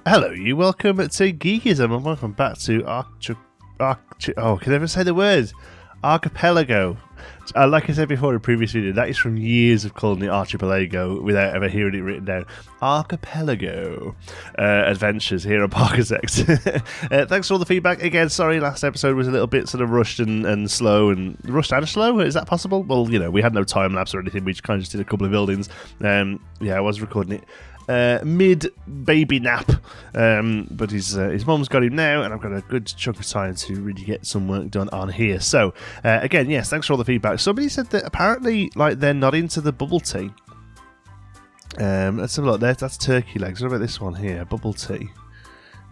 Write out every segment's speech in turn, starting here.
Hello, you. Welcome to Geekism and welcome back to can I ever say the word? Archipelago. Like I said before in a previous video, that is from years of calling it Archipelago without ever hearing it written down. Archipelago Adventures here on Parkitect. Thanks for all the feedback. Again, sorry, last episode was a little bit sort of rushed and slow. And rushed and slow? Is that possible? Well, you know, we had no time lapse or anything. We just kind of just did a couple of buildings. Yeah, I was recording it mid baby nap, but his mum's got him now, and I've got a good chunk of time to really get some work done on here. So again, yes, thanks for all the feedback. Somebody said that apparently, like, they're not into the bubble tea. Let's have a look. That's turkey legs. What about this one here? Bubble tea.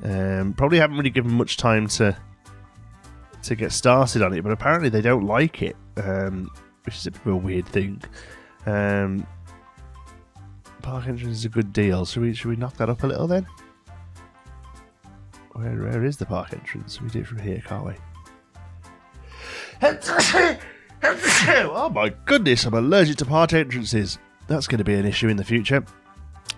Probably haven't really given much time to get started on it, but apparently they don't like it, which is a bit of a weird thing. Park entrance is a good deal. Should we knock that up a little then? Where is the park entrance? We do it from here, can't we? Oh my goodness, I'm allergic to park entrances. That's going to be an issue in the future.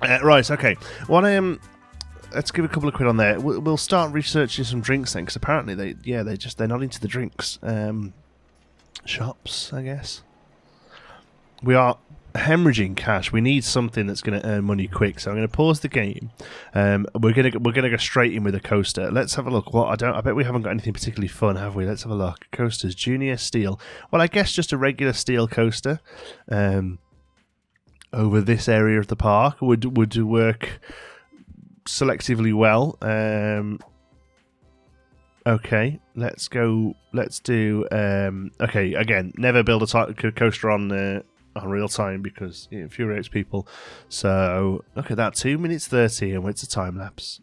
Right, okay. Let's give a couple of quid on there. We'll start researching some drinks then, because apparently they're not into the drinks. Shops, I guess. We are hemorrhaging cash. We need something that's going to earn money quick, so I'm going to pause the game. We're going to go straight in with a coaster. Let's have a look. I bet we haven't got anything particularly fun, have we? Let's have a look. Coasters, junior steel. Well, I guess just a regular steel coaster over this area of the park would work selectively well. Okay, let's go. Let's do. Okay, again, never build a coaster on real time because it infuriates people. So look at that, 2 minutes 30, and it's a time lapse.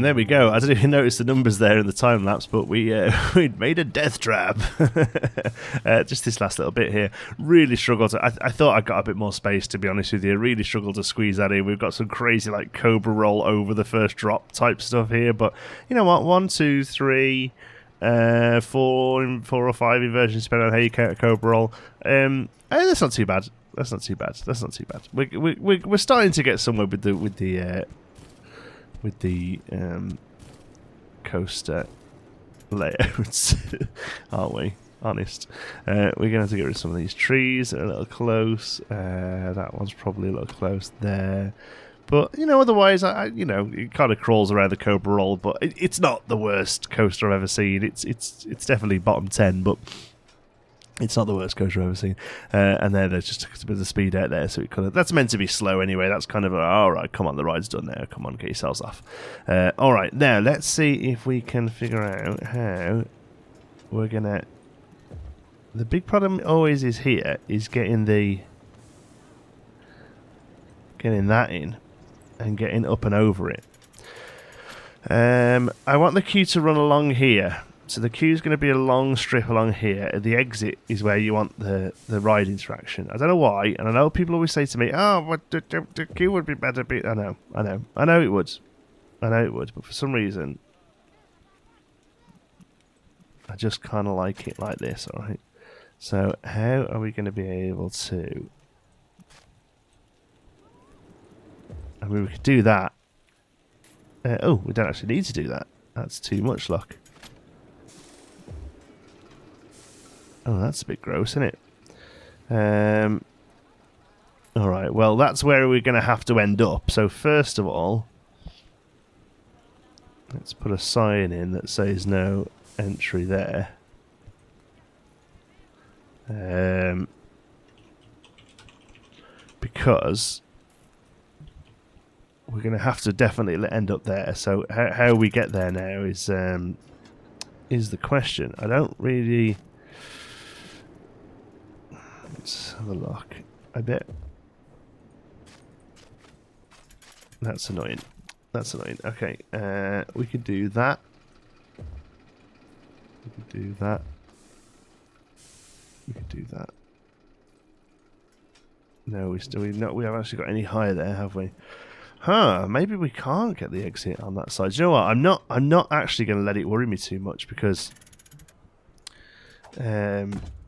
there we go. I don't know if you noticed the numbers there in the time lapse, but we'd made a death trap. Just this last little bit here. Really struggled to. I thought I got a bit more space, to be honest with you. Really struggled to squeeze that in. We've got some crazy like cobra roll over the first drop type stuff here, but you know what? 1, 2, 3, 4 or 5 inversions, depending on how you count a cobra roll. That's not too bad. That's not too bad. That's not too bad. We're starting to get somewhere with the coaster layouts, aren't we? Honest. We're going to have to get rid of some of these trees. They're a little close. That one's probably a little close there. But, you know, otherwise, it kind of crawls around the cobra roll, but it's not the worst coaster I've ever seen. It's definitely bottom 10, but it's not the worst coaster I've ever seen. And then there's just a bit of speed out there, so that's meant to be slow anyway. That's kind of all right, come on, the ride's done now. Come on, get yourselves off. All right, now let's see if we can figure out how we're going to... The big problem always is here, is getting that in and getting up and over it. I want the queue to run along here. So the queue's going to be a long strip along here. At the exit is where you want the ride interaction. I don't know why, and I know people always say to me, "Oh, but the queue would be better." I know it would, but for some reason, I just kind of like it like this. All right. So how are we going to be able to? I mean, we could do that. Oh, we don't actually need to do that. That's too much luck. Oh, that's a bit gross, isn't it? Alright, well, that's where we're going to have to end up. So, first of all, let's put a sign in that says no entry there. Because we're going to have to definitely end up there. So, how we get there now is the question. I don't really... Let's have a look. I bet. That's annoying. Okay, we could do that. We could do that. No, we haven't actually got any higher there, have we? Huh? Maybe we can't get the exit on that side. Do you know what? I'm not actually going to let it worry me too much because.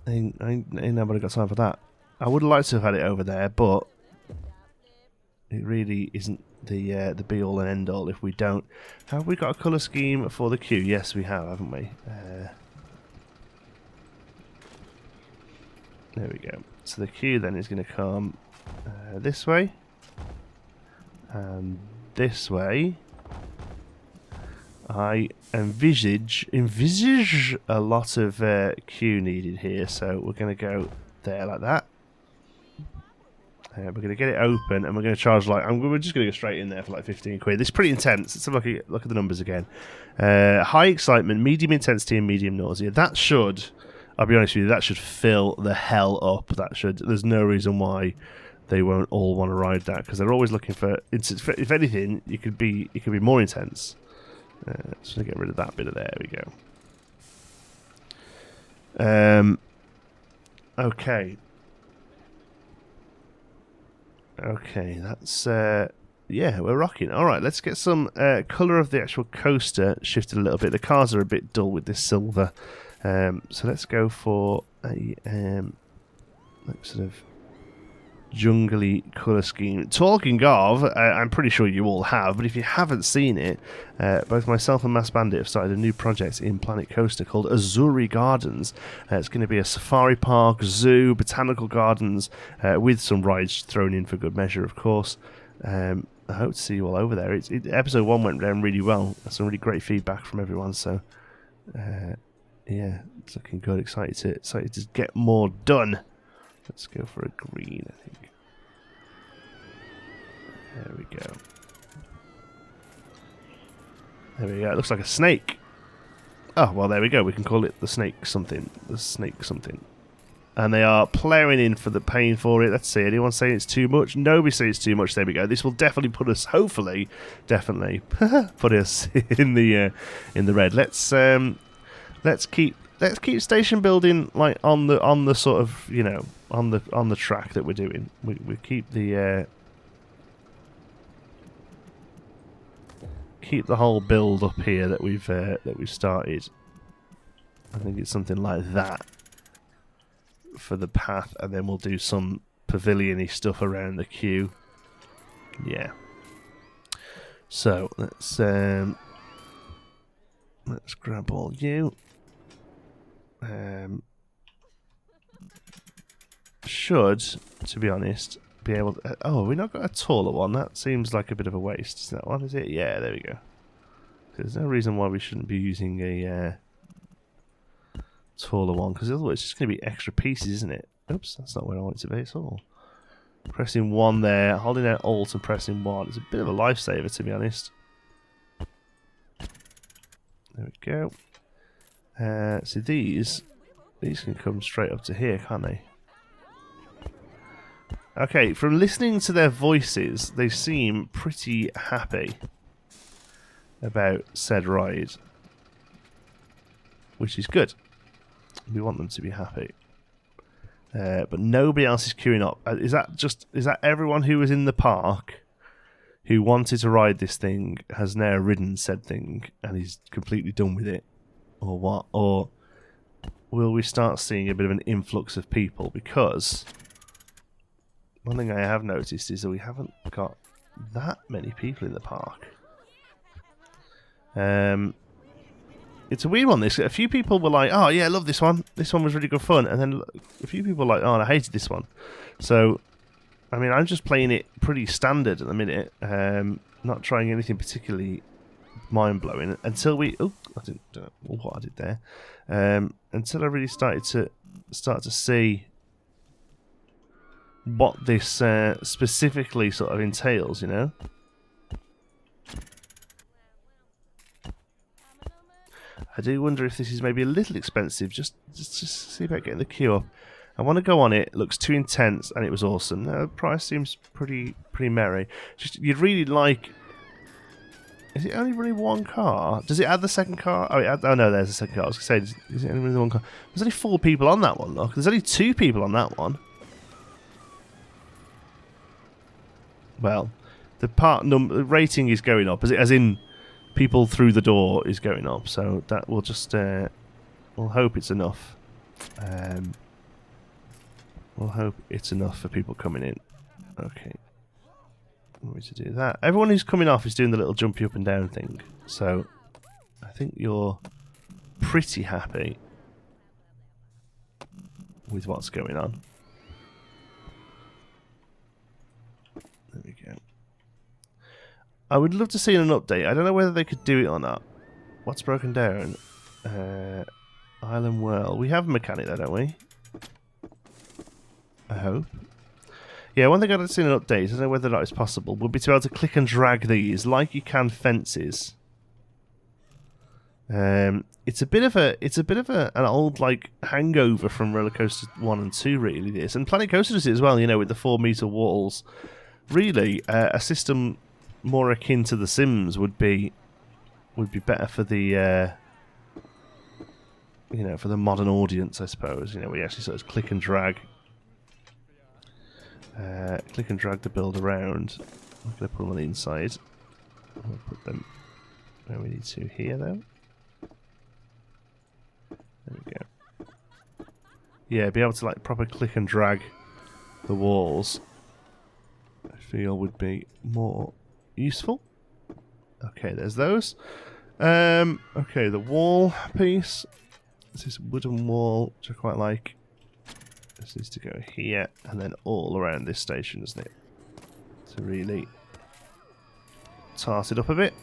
Ain't nobody got time for that. I would like to have had it over there, but it really isn't the be all and end all if we don't. Have we got a colour scheme for the queue? Yes, we have, haven't we? There we go. So the queue then is going to come this way and this way. I envisage a lot of queue needed here, so we're going to go there like that. We're going to get it open, and we're going to charge we're just going to go straight in there for like 15 quid. This is pretty intense. Let's have a look at the numbers again. High excitement, medium intensity, and medium nausea. That should, I'll be honest with you, that should fill the hell up. There's no reason why they won't all want to ride that, because they're always looking for. If anything, it could be more intense. Just going to get rid of that bit of there. There we go. Okay. Okay, that's... yeah, we're rocking. Alright, let's get some colour of the actual coaster shifted a little bit. The cars are a bit dull with this silver. So let's go for a sort of jungly colour scheme. Talking of, I'm pretty sure you all have, but if you haven't seen it, both myself and Mass Bandit have started a new project in Planet Coaster called Azuri Gardens. It's going to be a safari park, zoo, botanical gardens, with some rides thrown in for good measure, of course. I hope to see you all over there. Episode 1 went down really well. Some really great feedback from everyone, so yeah, it's looking good. Excited to get more done. Let's go for a green, I think. There we go. There we go. It looks like a snake. Oh, well, there we go. We can call it the snake something. The snake something. and they are ploughing in for the paying for it. Let's see. Anyone saying it's too much? Nobody saying it's too much. There we go. This will definitely put us, hopefully, definitely put us in the red. Let's keep station building like on the sort of, you know, on the track that we're doing. We keep the whole build up here that we've started. I think it's something like that for the path, and then we'll do some pavilion-y stuff around the queue. Yeah. So let's grab all you. Should, to be honest, be able to... oh, we've not got a taller one. That seems like a bit of a waste. Is that one? Is it? Yeah, there we go. There's no reason why we shouldn't be using a taller one, because otherwise it's just going to be extra pieces, isn't it? Oops, that's not where I want it to be at all. Pressing 1 there, holding out Alt and pressing 1. It's a bit of a lifesaver, to be honest. There we go. So these can come straight up to here, can't they? Okay, from listening to their voices, they seem pretty happy about said ride, which is good. We want them to be happy. But nobody else is queuing up. Is that everyone who was in the park who wanted to ride this thing has now ridden said thing and is completely done with it? Or what? Or will we start seeing a bit of an influx of people? Because one thing I have noticed is that we haven't got that many people in the park. It's a weird one, this. A few people were like, oh yeah, I love this one. This one was really good fun. And then a few people were like, oh, I hated this one. So, I mean, I'm just playing it pretty standard at the minute. Not trying anything particularly mind-blowing until we... oh, I don't know what I did there. Until I really started to see what this specifically sort of entails, you know? I do wonder if this is maybe a little expensive. Just see about getting the queue up. I want to go on it. It looks too intense, and it was awesome. The price seems pretty merry. Just you'd really like. Is it only running one car? Does it add the second car? Oh, no, there's a second car. I was going to say, is it only running one car? There's only 4 people on that one, look. There's only 2 people on that one. Well, the rating is going up, as in people through the door is going up. So that will just we'll hope it's enough. We'll hope it's enough for people coming in. Okay. I'm going to do that. Everyone who's coming off is doing the little jumpy up and down thing. So I think you're pretty happy with what's going on. There we go. I would love to see an update. I don't know whether they could do it or not. What's broken down? Island Whirl. We have a mechanic there, don't we? I hope. Yeah, one thing I'd see in an update, I don't know whether or not it's possible, would be to be able to click and drag these like you can fences. It's a bit of an old like hangover from RollerCoaster 1 and 2, really. This, and Planet Coaster does it as well. You know, with the 4-meter walls. Really, a system more akin to The Sims would be better for the you know, for the modern audience, I suppose. You know, we actually sort of click and drag the build around. I'm going to put them on the inside. I'll put them where we need to here, though. There we go. Yeah, be able to like proper click and drag the walls, I feel would be more useful. Okay, there's those. Okay, the wall piece. This is wooden wall, which I quite like. This needs to go here and then all around this station, doesn't it? To really tart it up a bit.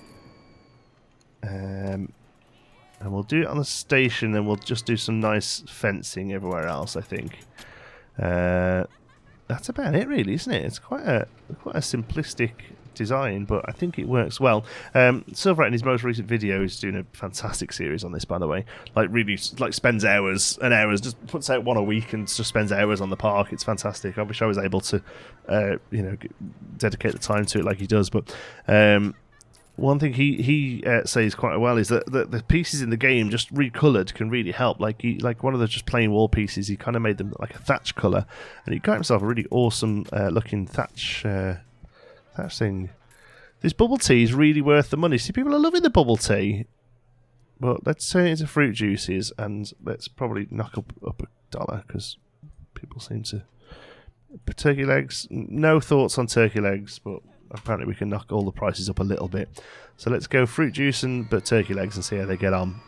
And we'll do it on the station, and we'll just do some nice fencing everywhere else, I think. That's about it, really, isn't it? It's quite a simplistic design, but I think it works well. Silverette in his most recent video is doing a fantastic series on this, by the way. Like really, like spends hours and hours, just puts out one a week and just spends hours on the park. It's fantastic. I wish I was able to, dedicate the time to it like he does. But one thing he says quite well is that the pieces in the game just recoloured can really help. Like one of the just plain wall pieces, he kind of made them like a thatch colour, and he got himself a really awesome looking thatch thing. This bubble tea is really worth the money. See, people are loving the bubble tea, but let's turn it into fruit juices, and let's probably knock up $1 because people seem to. Turkey legs, no thoughts on turkey legs, but apparently we can knock all the prices up a little bit. So let's go fruit juice but turkey legs and see how they get on.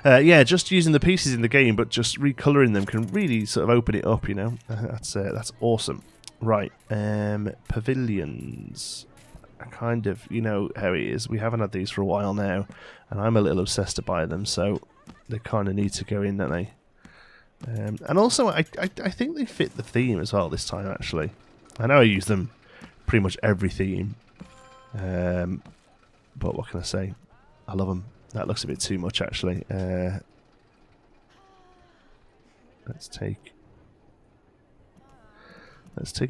Yeah, just using the pieces in the game, but just recolouring them can really sort of open it up, you know. That's awesome. Right, pavilions. I kind of, you know how it is. We haven't had these for a while now, and I'm a little obsessed to buy them, so they kind of need to go in, don't they? And also, I think they fit the theme as well this time, actually. I know I use them pretty much every theme, but what can I say? I love them. That looks a bit too much, actually. Let's take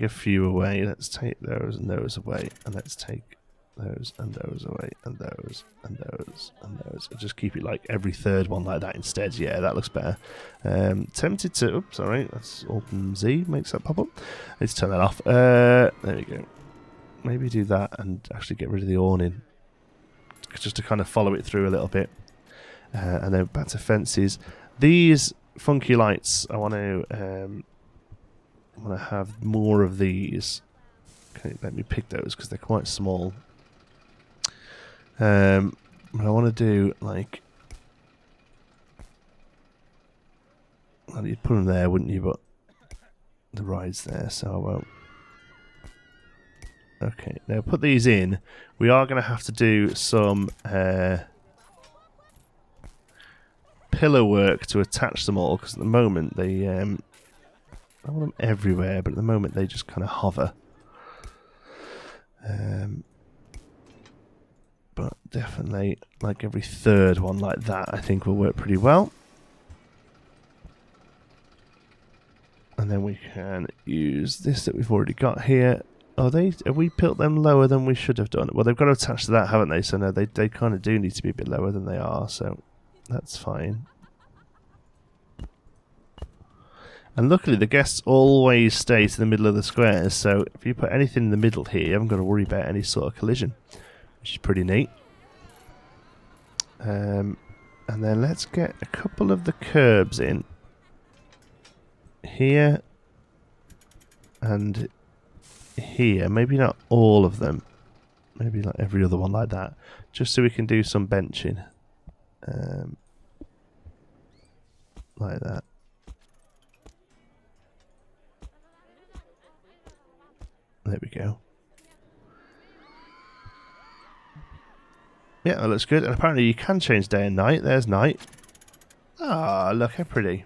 a few away. Let's take those and those away, and let's take those and those away, and those and those and those. I'll just keep it like every third one like that instead. Yeah, that looks better. Tempted to. Oops, alright. That's Open Z makes that pop up. Let's turn that off. There we go. Maybe do that and actually get rid of the awning, just to kind of follow it through a little bit. And then back to fences. These funky lights, I want to have more of these. Okay, let me pick those because they're quite small. But I want to do like, well, you'd put them there, wouldn't you? But the ride's there, so I won't. Okay, now put these in. We are going to have to do some pillar work to attach them all, because at the moment they, I want them everywhere, but at the moment they just kind of hover. But definitely, like every third one like that, I think will work pretty well. And then we can use this that we've already got here. Have we built them lower than we should have done? Well, they've got to attach to that, haven't they? So no, they kind of do need to be a bit lower than they are, so that's fine. And luckily, the guests always stay to the middle of the squares, so if you put anything in the middle here, you haven't got to worry about any sort of collision, which is pretty neat. And then let's get a couple of the curbs in here and here, maybe not all of them, maybe like every other one like that, just so we can do some benching, like that. There we go. Yeah, that looks good. And apparently you can change day and night. There's night. Ah, look how pretty.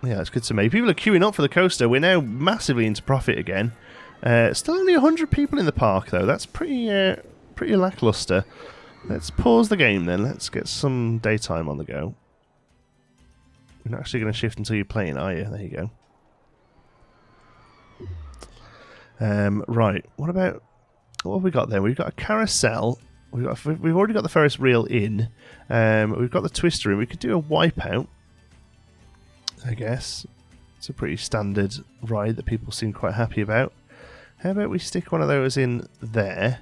Yeah, that's good to me. People are queuing up for the coaster. We're now massively into profit again. Still only 100 people in the park, though. That's pretty lackluster. Let's pause the game, then. Let's get some daytime on the go. You're not actually going to shift until you're playing, are you? There you go. Right, what have we got there? We've got a carousel. We've already got the Ferris wheel in. We've got the twister in. We could do a wipeout, I guess. It's a pretty standard ride that people seem quite happy about. How about we stick one of those in there?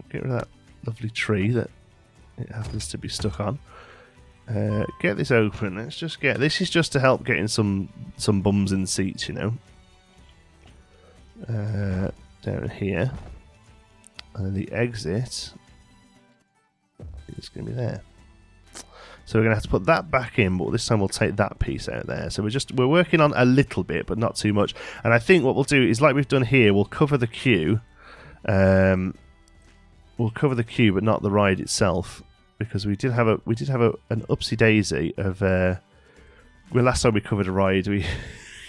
Get rid of that lovely tree that it happens to be stuck on. Get this open. Let's just get. This is just to help getting some bums in seats, you know. Down here, and then the exit is going to be there. So we're going to have to put that back in, but this time we'll take that piece out there. So we're working on a little bit, but not too much. And I think what we'll do is, like we've done here, we'll cover the queue. We'll cover the queue, but not the ride itself. Because we did have an upsy daisy of last time we covered a ride, we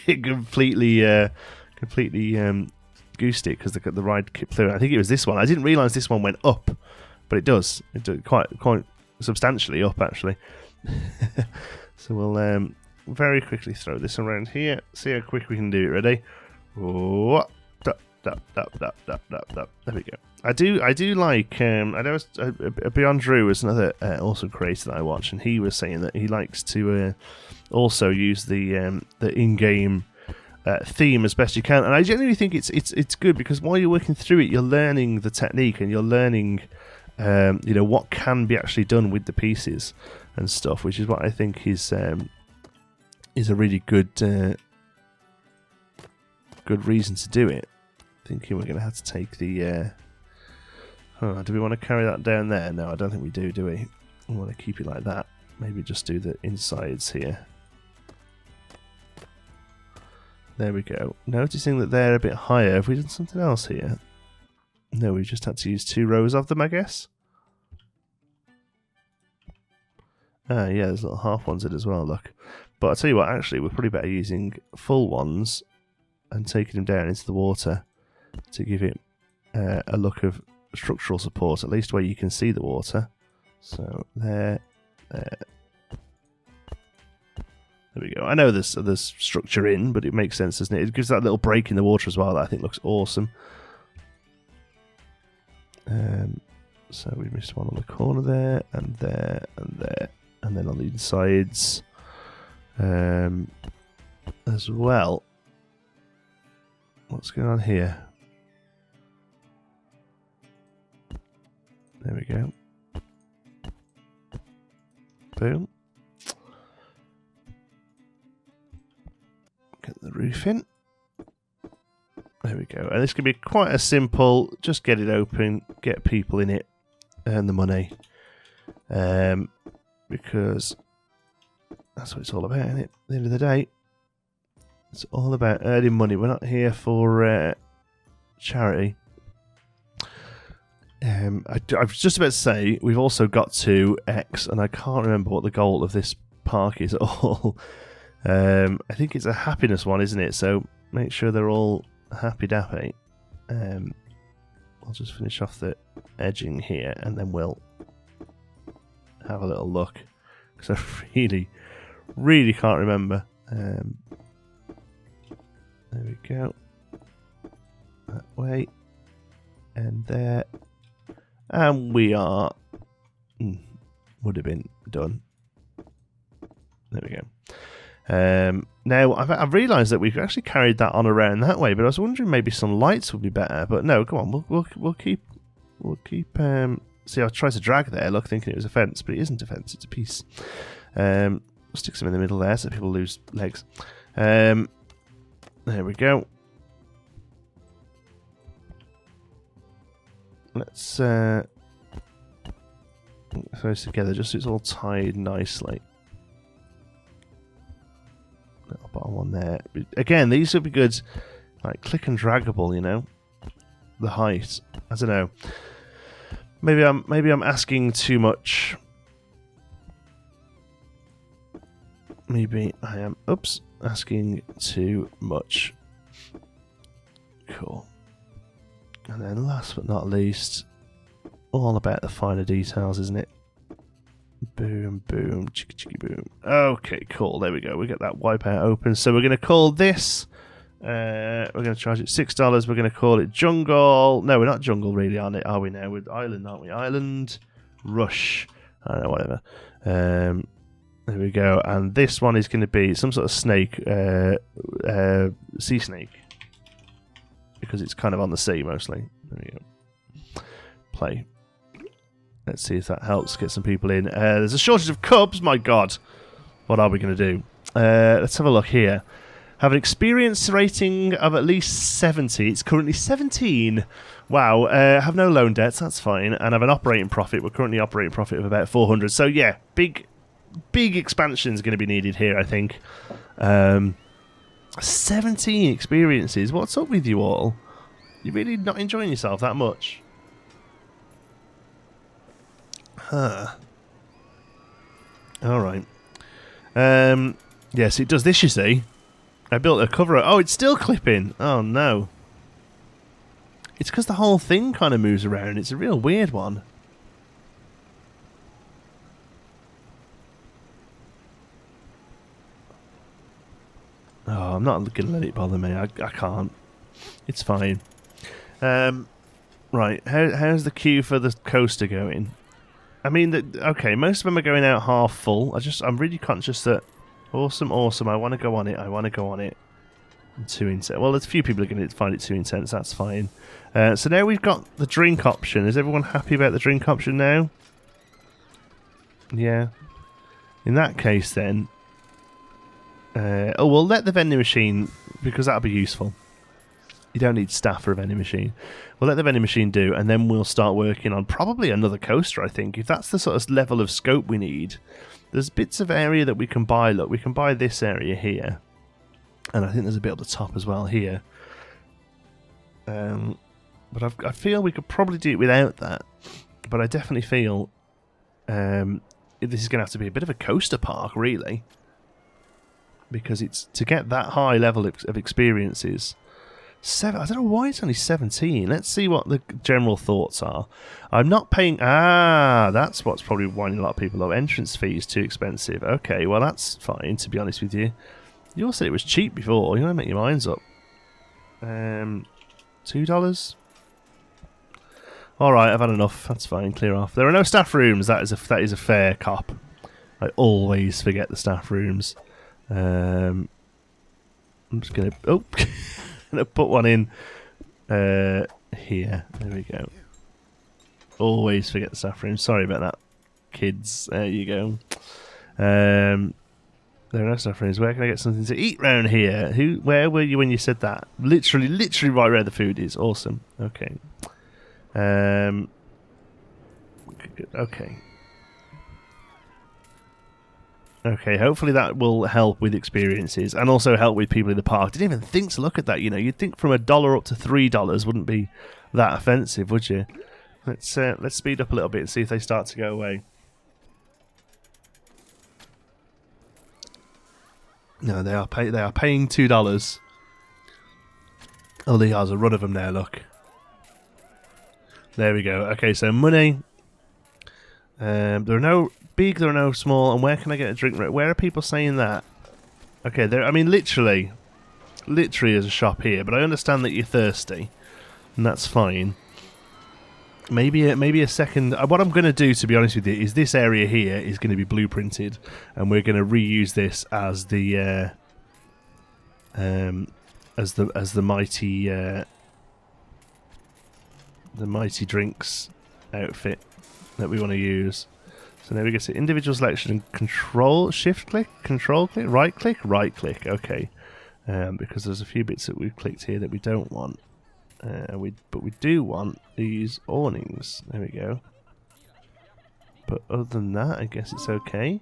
it completely goosed it because the ride kept through. I think it was this one. I didn't realise this one went up, but it does. It does quite substantially up actually. So we'll very quickly throw this around here. See how quick we can do it. Ready? Oh, there we go. I do like. I know Beyond Drew was another awesome creator that I watch, and he was saying that he likes to also use the in-game theme as best you can. And I genuinely think it's good because while you're working through it, you're learning the technique and you're learning, what can be actually done with the pieces and stuff, which is what I think is a really good reason to do it. Thinking we're going to have to take the. Do we want to carry that down there? No, I don't think we do we? We want to keep it like that. Maybe just do the insides here. There we go. Noticing that they're a bit higher. Have we done something else here? No, we just had to use 2 rows of them, I guess. Ah, yeah, there's little half ones in as well, look. But I'll tell you what, actually, we're probably better using full ones and taking them down into the water to give it a look of structural support, at least where you can see the water. So there we go. I know there's structure in, but it makes sense, doesn't it? It gives that little break in the water as well that I think looks awesome. So we missed one on the corner there, and there, and there, and then on the insides as well. What's going on here? There we go. Boom. Get the roof in. There we go. And this can be quite a simple, just get it open, get people in it, earn the money. Because that's what it's all about, isn't it? At the end of the day, it's all about earning money. We're not here for charity. I was just about to say, we've also got to X, and I can't remember what the goal of this park is at all. I think it's a happiness one, isn't it? So make sure they're all happy-dappy. I'll just finish off the edging here, and then we'll have a little look. Because I really can't remember. There we go. That way. And there. And we are... would have been done. There we go. Now, I've realised that we've actually carried that on around that way, but I was wondering maybe some lights would be better. But no, come on, we'll keep... See, I tried to drag there, look, thinking it was a fence, but it isn't a fence, it's a piece. We'll stick some in the middle there so people lose legs. There we go. Let's throw this together just so it's all tied nicely. Little bottom one there. Again, these would be good, like click and draggable, you know. The height, I don't know. Maybe I'm asking too much. Maybe I am. Oops, asking too much. Cool. And then last but not least, all about the finer details, isn't it? Boom, boom, chicka, chicka, boom. Okay, cool. There we go. We get that wipeout open. So we're going to call this. We're going to charge it $6. We're going to call it Jungle. No, we're not Jungle, really, are we now? We're Island, aren't we? Island Rush. I don't know, whatever. There we go. And this one is going to be some sort of snake, sea snake. Because it's kind of on the sea, mostly. There we go. Play. Let's see if that helps get some people in. There's a shortage of cubs, my god. What are we going to do? Let's have a look here. Have an experience rating of at least 70. It's currently 17. Wow. Have no loan debts. That's fine. And have an operating profit. We're currently operating profit of about 400. So yeah, big expansion is going to be needed here, I think. 17 experiences. What's up with you all? You're really not enjoying yourself that much? Huh. Alright. Yes, it does this, you see. I built a cover. Oh, it's still clipping. Oh, no. It's because the whole thing kind of moves around. It's a real weird one. Oh, I'm not going to let it bother me. I can't. It's fine. Right, how's the queue for the coaster going? I mean, okay, most of them are going out half full. I'm really conscious that awesome. I want to go on it. I'm too intense. Well, there's a few people are going to find it too intense. That's fine. So now we've got the drink option. Is everyone happy about the drink option now? Yeah. In that case, then. We'll let the vending machine, because that'll be useful. You don't need staff for a vending machine. We'll let the vending machine do, and then we'll start working on probably another coaster, I think. If that's the sort of level of scope we need, there's bits of area that we can buy. Look, we can buy this area here. And I think there's a bit at the top as well here. But I feel we could probably do it without that. But I definitely feel this is going to have to be a bit of a coaster park, really. Because it's to get that high level of experiences. I don't know why it's only 17. Let's see what the general thoughts are. I'm not paying... that's what's probably winding a lot of people up. Entrance fee is too expensive. Okay, well that's fine, to be honest with you. You all said it was cheap before. You want to make your minds up. $2? Alright, I've had enough. That's fine, clear off. There are no staff rooms. That is a fair cop. I always forget the staff rooms. I'm just going to... Oh! going to put one in here. There we go. Always forget the staff room. Sorry about that, kids. There you go. There are no staff rooms. Where can I get something to eat round here? Where were you when you said that? Literally right where the food is. Awesome. Okay. Okay. Okay, hopefully that will help with experiences and also help with people in the park. Didn't even think to look at that, you know. You'd think from $1 up to $3 wouldn't be that offensive, would you? Let's speed up a little bit and see if they start to go away. No, they are paying $2. Oh, there's a run of them there, look. There we go. Okay, so money. There are no big, there are no small, and where can I get a drink? Where are people saying that? Okay, I mean, literally there's a shop here, but I understand that you're thirsty, and that's fine. Maybe a second... what I'm going to do, to be honest with you, is this area here is going to be blueprinted, and we're going to reuse this as the mighty drinks outfit that we want to use. So now we get to individual selection and control click, right click. Okay, because there's a few bits that we've clicked here that we don't want. But we do want these awnings. There we go. But other than that, I guess it's okay.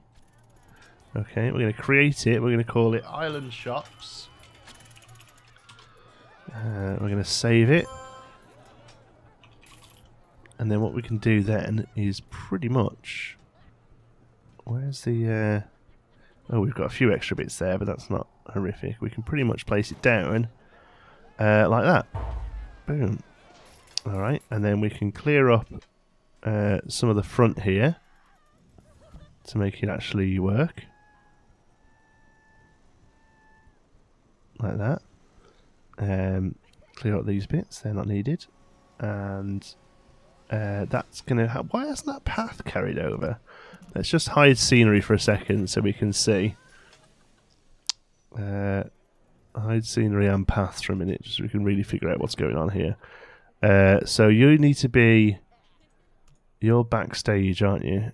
Okay, we're going to create it. We're going to call it Island Shops. We're going to save it. And then what we can do then is pretty much... Where's the... Oh, we've got a few extra bits there, but that's not horrific. We can pretty much place it down like that. Boom. Alright, and then we can clear up some of the front here to make it actually work. Like that. Clear up these bits, they're not needed. And that's going to... Why hasn't that path carried over? Let's just hide scenery for a second so we can see. Hide scenery and paths for a minute, just so we can really figure out what's going on here. So you need to be... You're backstage, aren't you?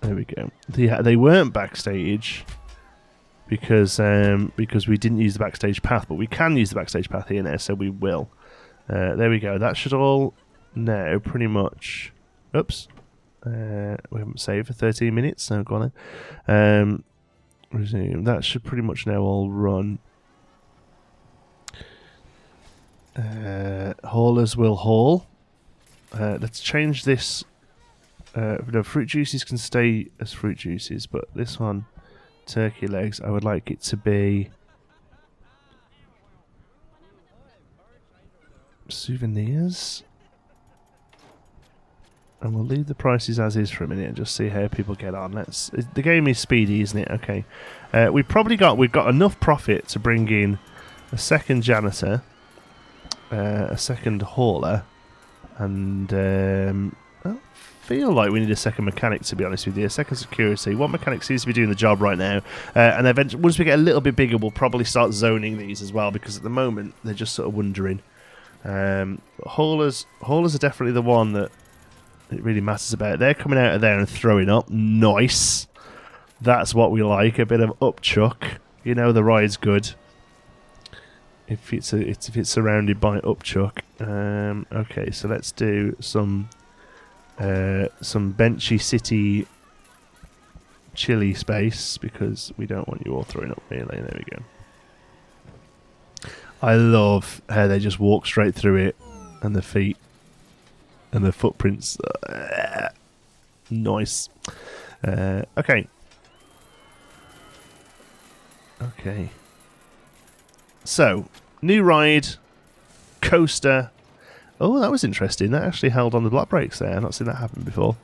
There we go. They weren't backstage because we didn't use the backstage path, but we can use the backstage path here now, so we will. There we go. That should all now pretty much... Oops. We haven't saved for 13 minutes, so go on then. Resume. That should pretty much now all run. Haulers will haul. Let's change this No, fruit juices can stay as fruit juices, but this one, turkey legs, I would like it to be souvenirs. And we'll leave the prices as is for a minute and just see how people get on. The game is speedy, isn't it? Okay. We've got enough profit to bring in a second janitor, a second hauler, and I feel like we need a second mechanic, to be honest with you. A second security. One mechanic seems to be doing the job right now. And eventually, once we get a little bit bigger, we'll probably start zoning these as well, because at the moment they're just sort of wandering. Haulers are definitely the one that it really matters about. They're coming out of there and throwing up. Nice. That's what we like. A bit of upchuck. You know the ride's good if it's surrounded by upchuck. Okay, so let's do some benchy city chilly space, because we don't want you all throwing up really. There we go. I love how they just walk straight through it, and the feet and the footprints. Nice. Okay. So, new ride, coaster. Oh, that was interesting. That actually held on the block brakes there. I've not seen that happen before.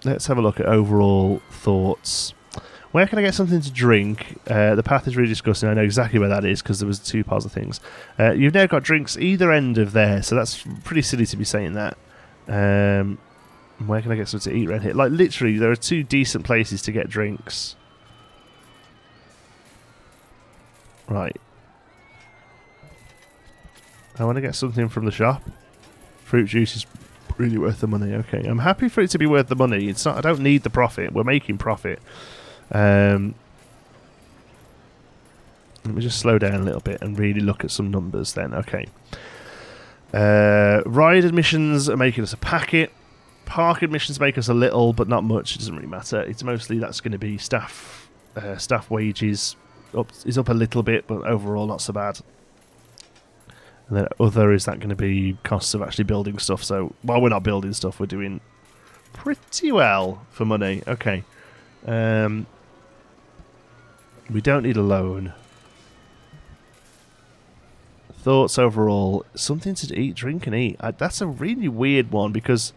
Let's have a look at overall thoughts. Where can I get something to drink? The path is really disgusting. I know exactly where that is, because there was 2 piles of things. You've now got drinks either end of there, so that's pretty silly to be saying that. Where can I get something to eat around here? Like, literally, there are 2 decent places to get drinks. Right. I want to get something from the shop. Fruit juice is really worth the money. Okay, I'm happy for it to be worth the money. It's not. I don't need the profit. We're making profit. Let me just slow down a little bit and really look at some numbers then. Okay. Ride admissions are making us a packet. Park admissions make us a little, but not much. It doesn't really matter. It's mostly that's going to be staff wages. Is up a little bit, but overall not so bad. And then other is that going to be costs of actually building stuff. So while we're not building stuff, we're doing pretty well for money. Okay. We don't need a loan. Thoughts overall. Something to eat, drink and eat. That's a really weird one, because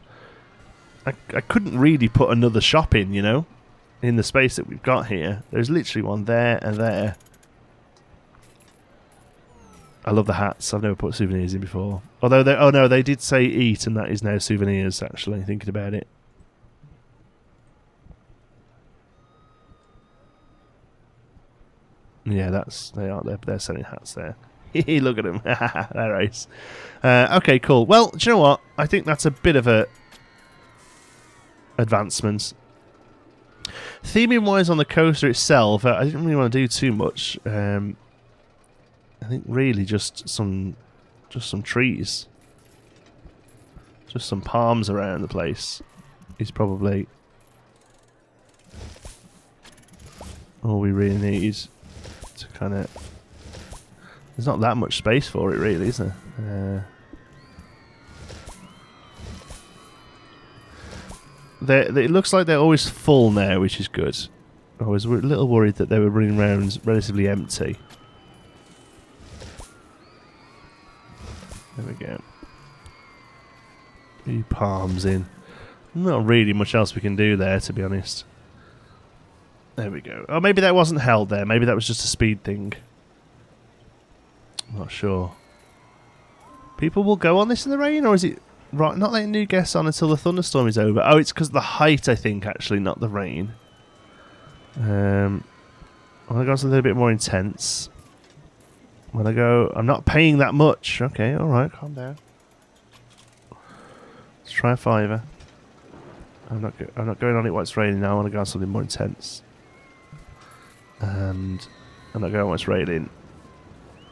I couldn't really put another shop in, you know, in the space that we've got here. There's literally one there and there. I love the hats. I've never put souvenirs in before. Although, they did say eat, and that is now souvenirs, actually, thinking about it. Yeah, they're selling hats there. Look at them. They're nice. Okay, cool. Well, do you know what? I think that's a bit of a advancement. Theming-wise on the coaster itself, I didn't really want to do too much. I think really just some trees. Just some palms around the place is probably all we really need to kind of... There's not that much space for it really, is there? It looks like they're always full now, which is good. I was a little worried that they were running around relatively empty. There we go. Few palms in. Not really much else we can do there, to be honest. There we go. Oh, maybe that wasn't held there. Maybe that was just a speed thing. I'm not sure. People will go on this in the rain, or is it right? Not letting new guests on until the thunderstorm is over. Oh, it's because of the height, I think, actually, not the rain. I want to go something a bit more intense. When I go, I'm not paying that much. Okay, all right, calm down. Let's try a $5. I'm not going on it while it's raining now. I want to go on something more intense. And I'm not going while it's raining.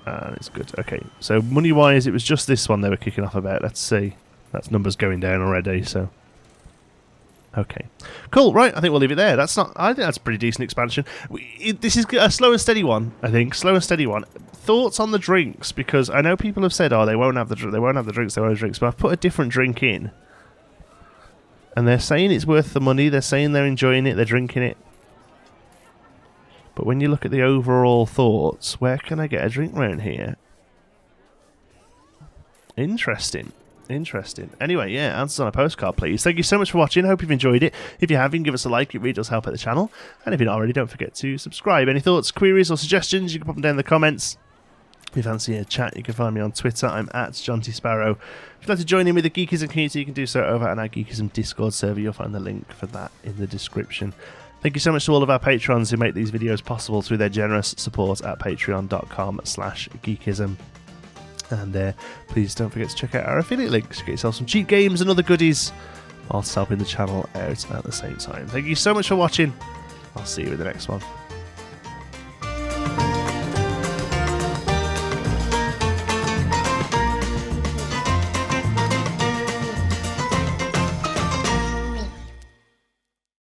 And it's good. Okay, so money-wise, it was just this one they were kicking off about. Let's see. That's numbers going down already, so... Okay. Cool, right, I think we'll leave it there. I think that's a pretty decent expansion. This is a slow and steady one, I think. Slow and steady one. Thoughts on the drinks? Because I know people have said, oh, they won't have the drinks, but I've put a different drink in. And they're saying it's worth the money. They're saying they're enjoying it. They're drinking it. But when you look at the overall thoughts, where can I get a drink around here? Interesting. Interesting. Anyway, yeah, answers on a postcard, please. Thank you so much for watching. I hope you've enjoyed it. If you have, you can give us a like. It really does help out the channel. And if you're not already, don't forget to subscribe. Any thoughts, queries, or suggestions, you can pop them down in the comments. If you fancy a chat, you can find me on Twitter. I'm at John T. Sparrow. If you'd like to join in with the Geekism community, you can do so over at our Geekism Discord server. You'll find the link for that in the description. Thank you so much to all of our patrons who make these videos possible through their generous support at patreon.com/geekism. And please don't forget to check out our affiliate links. Get yourself some cheap games and other goodies whilst helping the channel out at the same time. Thank you so much for watching. I'll see you in the next one.